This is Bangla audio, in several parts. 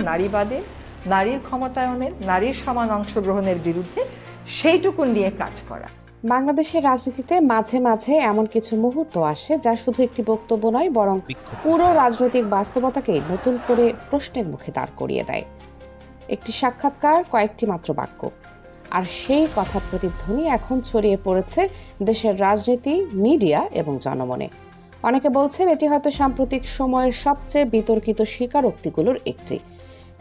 নারীবাদে, নারীর ক্ষমতায়নের, নারীর সমান অংশগ্রহণের বিরুদ্ধে সেইটুকু নিয়ে কাজ করা। বাংলাদেশের রাজনীতিতে মাঝে মাঝে এমন কিছু মুহূর্ত আসে যা শুধু একটি বক্তব্য নয়, বরং পুরো রাজনৈতিক বাস্তবতাকে নতুন করে প্রশ্নের মুখে দাঁড় করিয়ে দেয়। একটি সাক্ষাৎকার, কয়েকটি মাত্র বাক্য, আর সেই কথার প্রতিধ্বনি এখন ছড়িয়ে পড়েছে দেশের রাজনীতি, মিডিয়া এবং জনমনে। অনেকে বলছেন এটি হয়তো সাম্প্রতিক সময়ের সবচেয়ে বিতর্কিত স্বীকারোক্তিগুলোর একটি,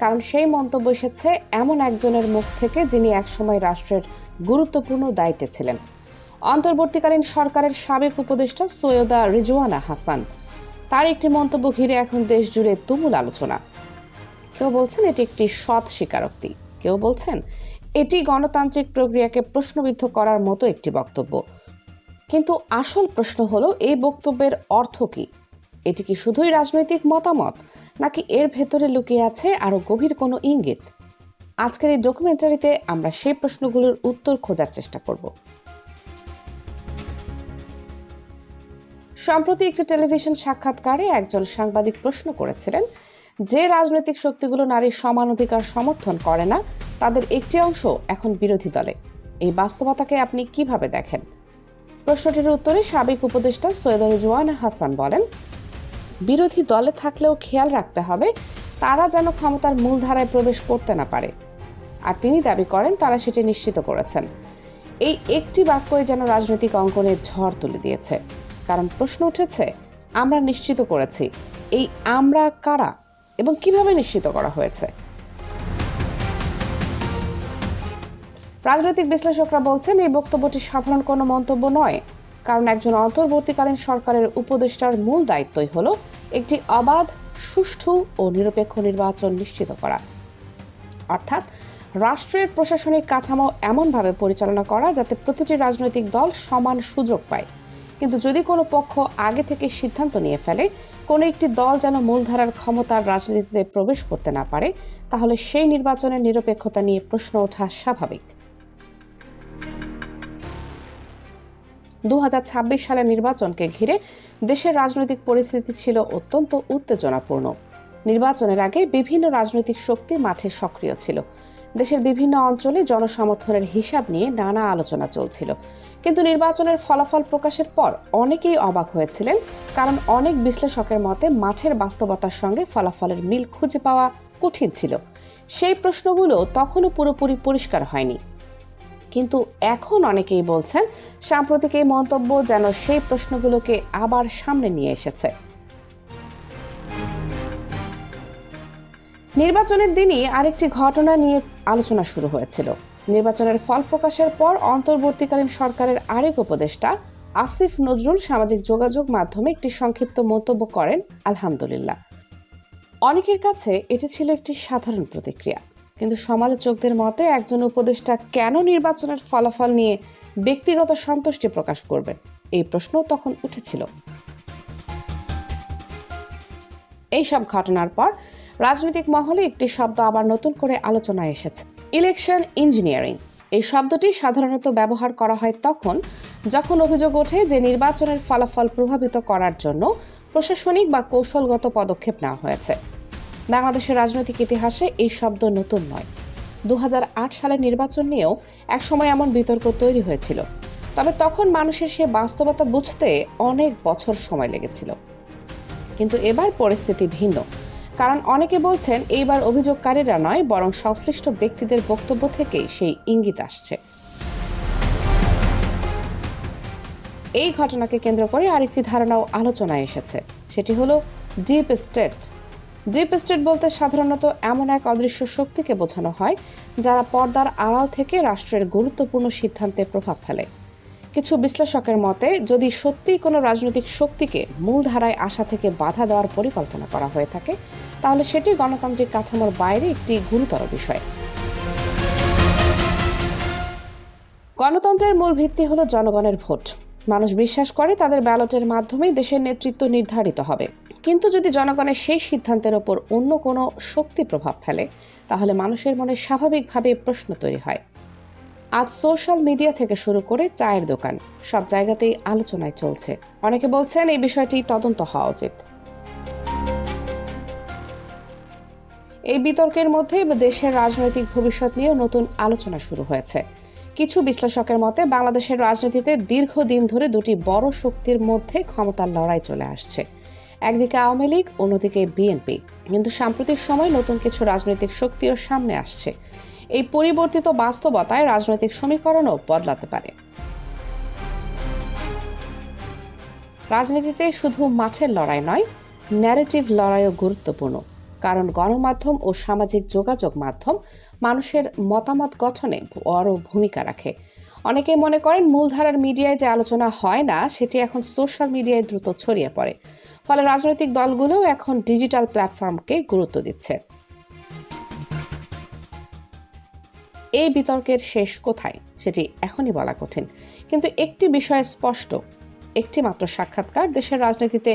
কারণ সেই মন্তব্য এসেছে এমন একজনের মুখ থেকে যিনি একসময় রাষ্ট্রের গুরুত্বপূর্ণ দায়িত্বে ছিলেন। অন্তর্বর্তীকালীন সরকারের সাবেক উপদেষ্টা সৈয়দা রিজওয়ানা হাসান। তার একটি মন্তব্য ঘিরে এখন দেশ জুড়ে তুমুল আলোচনা। কেউ বলছেন এটি একটি সৎ স্বীকারোক্তি, কেউ বলছেন এটি গণতান্ত্রিক প্রক্রিয়াকে প্রশ্নবিদ্ধ করার মতো একটি বক্তব্য। কিন্তু আসল প্রশ্ন হলো, এই বক্তব্যের অর্থ কি? এটি কি শুধুই রাজনৈতিক মতামত, নাকি এর ভেতরে লুকিয়ে আছে আরো গভীর কোনো ইঙ্গিত? আজকের এই ডকুমেন্টারিতে আমরা সেই প্রশ্নগুলোর উত্তর খোঁজার চেষ্টা করব। সম্প্রতি একটি টেলিভিশন সাক্ষাৎকারে একজন সাংবাদিক প্রশ্ন করেছিলেন, যে রাজনৈতিক শক্তিগুলো নারীর সমান অধিকার সমর্থন করে না, তাদের একটি অংশ এখন বিরোধী দলে। এই বাস্তবতাকে আপনি কিভাবে দেখেন? প্রশ্নটির উত্তরে সাবেক উপদেষ্টা সৈয়দা রিজওয়ানা হাসান বলেন, বিরোধী দলে থাকলেও খেয়াল রাখতে হবে তারা যেন ক্ষমতার মূলধারায় প্রবেশ করতে না পারে। আর তিনি দাবি করেন তারা সেটি নিশ্চিত করেছেন। এই একটি বাক্যই যেন রাজনৈতিক অঙ্কনে ঝড় তুলে দিয়েছে। কারণ প্রশ্ন উঠেছে, আমরা নিশ্চিত করেছি, এই আমরা কারা এবং কিভাবে নিশ্চিত করা হয়েছে? রাজনৈতিক বিশ্লেষকরা বলছেন এই বক্তব্যটি সাধারণ কোনো মন্তব্য নয়, কারণ একজন অন্তর্বর্তীকালীন সরকারের উপদেষ্টার মূল দায়িত্বই হলো একটি অবাধ, সুষ্ঠু ও নিরপেক্ষ নির্বাচন নিশ্চিত করা। অর্থাৎ রাষ্ট্রের প্রশাসনিক কাঠামো এমনভাবে পরিচালনা করা যাতে প্রতিটি রাজনৈতিক দল সমান সুযোগ পায়। কিন্তু যদি কোনো পক্ষ আগে থেকে সিদ্ধান্ত নিয়ে ফেলে কোনো একটি দল যেন মূলধারার ক্ষমতার রাজনীতিতে প্রবেশ করতে না পারে, তাহলে সেই নির্বাচনের নিরপেক্ষতা নিয়ে প্রশ্ন ওঠা স্বাভাবিক। 2026 সালের নির্বাচনকে ঘিরে দেশের রাজনৈতিক পরিস্থিতি ছিল অত্যন্ত উত্তেজনাপূর্ণ। নির্বাচনের আগে বিভিন্ন রাজনৈতিক শক্তি মাঠে সক্রিয় ছিল। দেশের বিভিন্ন অঞ্চলে জনসমর্থনের হিসাব নিয়ে নানা আলোচনা চলছিল। কিন্তু নির্বাচনের ফলাফল প্রকাশের পর অনেকেই অবাক হয়েছিলেন, কারণ অনেক বিশ্লেষকের মতে মাঠের বাস্তবতার সঙ্গে ফলাফলের মিল খুঁজে পাওয়া কঠিন ছিল। সেই প্রশ্নগুলো তখনও পুরোপুরি পরিষ্কার হয়নি। কিন্তু এখন অনেকেই বলছেন সাম্প্রতিক এই মন্তব্য যেন সেই প্রশ্নগুলোকে আবার সামনে নিয়ে এসেছে। নির্বাচনের দিনই আরেকটি ঘটনা নিয়ে আলোচনা শুরু হয়েছিল। নির্বাচনের ফল প্রকাশের পর অন্তর্বর্তীকালীন সরকারের আরেক উপদেষ্টা আসিফ নজরুল সামাজিক যোগাযোগ মাধ্যমে একটি সংক্ষিপ্ত মন্তব্য করেন, আলহামদুলিল্লাহ। অনেকের কাছে এটি ছিল একটি সাধারণ প্রতিক্রিয়া, কিন্তু সমালোচকদের মতে একজন উপদেষ্টা কেন নির্বাচনের ফলাফল নিয়ে ব্যক্তিগত সন্তুষ্টি প্রকাশ করবেন, এই প্রশ্ন তখন উঠেছিল। এই সব ঘটনার পর রাজনৈতিক মহলে একটি শব্দ আবার নতুন করে আলোচনায় এসেছে, ইলেকশন ইঞ্জিনিয়ারিং। এই শব্দটি সাধারণত ব্যবহার করা হয় তখন যখন অভিযোগ ওঠে যে নির্বাচনের ফলাফল প্রভাবিত করার জন্য প্রশাসনিক বা কৌশলগত পদক্ষেপ নেওয়া হয়েছে। বাংলাদেশের রাজনৈতিক ইতিহাসে এই শব্দ নতুন নয়। 2008 সালের নির্বাচন নিয়েও একসময় এমন বিতর্ক তৈরি হয়েছিল, তবে তখন মানুষের সে বাস্তবতা বুঝতে অনেক বছর সময় লেগেছিল। কিন্তু এবার পরিস্থিতি ভিন্ন, কারণ অনেকে বলছেন এইবার অভিযোগকারীরা নয়, বরং সংশ্লিষ্ট ব্যক্তিদের বক্তব্য থেকেই সেই ইঙ্গিত আসছে। এই ঘটনাকে কেন্দ্র করে আরেকটি ধারণাও আলোচনায় এসেছে, সেটি হলো ডিপ স্টেট। ডিপ স্টেট বলতে সাধারণত এমন এক অদৃশ্য শক্তিকে বোঝানো হয় যারা পর্দার আড়াল থেকে রাষ্ট্রের গুরুত্বপূর্ণ সিদ্ধান্তে প্রভাব ফেলে। কিছু বিশ্লেষকের মতে যদি সত্যিই কোনো রাজনৈতিক শক্তিকে মূলধারায় আসা থেকে বাধা দেওয়ার পরিকল্পনা করা হয়ে থাকে, তাহলে সেটি গণতান্ত্রিক কাঠামোর বাইরে একটি গুরুতর বিষয়। গণতন্ত্রের মূল ভিত্তি হলো জনগণের ভোট। মানুষ বিশ্বাস করে তাদের ব্যালটের মাধ্যমেই দেশের নেতৃত্ব নির্ধারিত হবে। কিন্তু যদি জনগণের সেই সিদ্ধান্তের ওপর অন্য কোনো শক্তি প্রভাব ফেলে, তাহলে মানুষের মনে স্বাভাবিকভাবে প্রশ্ন তৈরি হয়। আজ সোশ্যাল মিডিয়া থেকে শুরু করে চায়ের দোকান, সব জায়গাতেই আলোচনায় চলছে। অনেকে বলছেন এই বিষয়টি তদন্ত হওয়া উচিত। এই বিতর্কের মধ্যে দেশের রাজনৈতিক ভবিষ্যৎ নিয়ে নতুন আলোচনা শুরু হয়েছে। কিছু বিশ্লেষকের মতে বাংলাদেশের রাজনীতিতে দীর্ঘদিন ধরে দুটি বড় শক্তির মধ্যে ক্ষমতার লড়াই চলে আসছে। একদিকে আওয়ামী লীগ, অন্যদিকে বিএনপি। কিন্তু সাম্প্রতিক সময় নতুন কিছু রাজনৈতিক শক্তিও সামনে আসছে। এই পরিবর্তিত বাস্তবতায় রাজনৈতিক সমীকরণও বদলাতে পারে। রাজনীতিতে শুধু মাঠের লড়াই নয়, ন্যারেটিভ লড়াইও গুরুত্বপূর্ণ। কারণ গণমাধ্যম ও সামাজিক যোগাযোগ মাধ্যম মানুষের মতামত গঠনে বড় ভূমিকা রাখে। অনেকে মনে করেন মূলধারার মিডিয়ায় যে আলোচনা হয় না সেটি এখন সোশ্যাল মিডিয়ায় দ্রুত ছড়িয়ে পড়ে। ফলে রাজনৈতিক দলগুলোও এখন ডিজিটাল প্ল্যাটফর্মকে গুরুত্ব দিচ্ছে। এই বিতর্কের শেষ কোথায় সেটি এখনই বলা কঠিন, কিন্তু একটি বিষয় স্পষ্ট, একটি মাত্র সাক্ষাৎকার দেশের রাজনীতিতে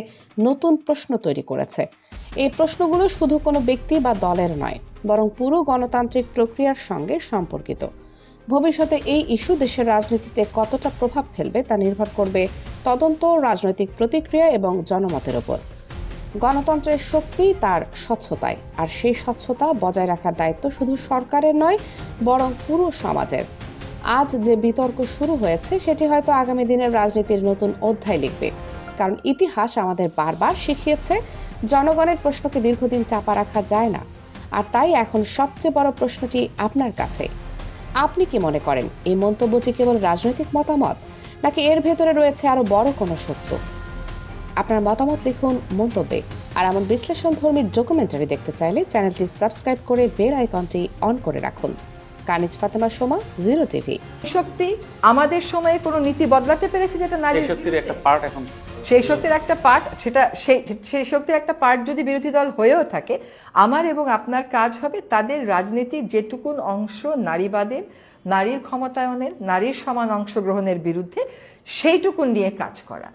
নতুন প্রশ্ন তৈরি করেছে। এই প্রশ্নগুলো শুধু কোনো ব্যক্তি বা দলের নয়, বরং পুরো গণতান্ত্রিক প্রক্রিয়ার সঙ্গে সম্পর্কিত। ভবিষ্যতে এই ইস্যু দেশের রাজনীতিতে কতটা প্রভাব ফেলবে তা নির্ভর করবে তদন্ত, রাজনৈতিক প্রতিক্রিয়া এবং জনমতের ওপর। গণতন্ত্রের শক্তি তার স্বচ্ছতায়, আর সেই স্বচ্ছতা বজায় রাখার দায়িত্ব শুধু সরকারের নয়, বরং পুরো সমাজের। আজ যে বিতর্ক শুরু হয়েছে সেটি হয়তো আগামী দিনের রাজনীতির নতুন অধ্যায় লিখবে। কারণ ইতিহাস আমাদের বারবার শিখিয়েছে জনগণের প্রশ্নকে দীর্ঘদিন চাপা রাখা যায় না। আর তাই এখন সবচেয়ে বড় প্রশ্নটি আপনার কাছে। আপনি কি মনে করেন এই মন্তব্যটি কেবল রাজনৈতিক মতামত, নাকি এর ভেতরে রয়েছে আরো বড় কোনো সত্য? আপনার মতামত লিখুন মন্তব্যে। আর এমন বিশ্লেষণধর্মী ডকুমেন্টারি দেখতে চাইলে চ্যানেলটি সাবস্ক্রাইব করে বেল আইকনটি অন করে রাখুন। কানিজ ফাতেমা, সোমা, জিরো টিভি। শক্তি আমাদের সময়ে কোনো নীতি বদলাতে পেরেছে যেটা নারী শক্তির একটা পার্ট এখন সেই শক্তির একটা পার্ট, সেই শক্তির একটা পার্ট যদি বিরোধী দল হয়েও থাকে, আমার এবং আপনার কাজ হবে তাদের রাজনীতির যেটুকুন অংশ নারীবাদের, নারীর ক্ষমতায়নের, নারীর সমান অংশগ্রহণের বিরুদ্ধে সেইটুকুন নিয়ে কাজ করা।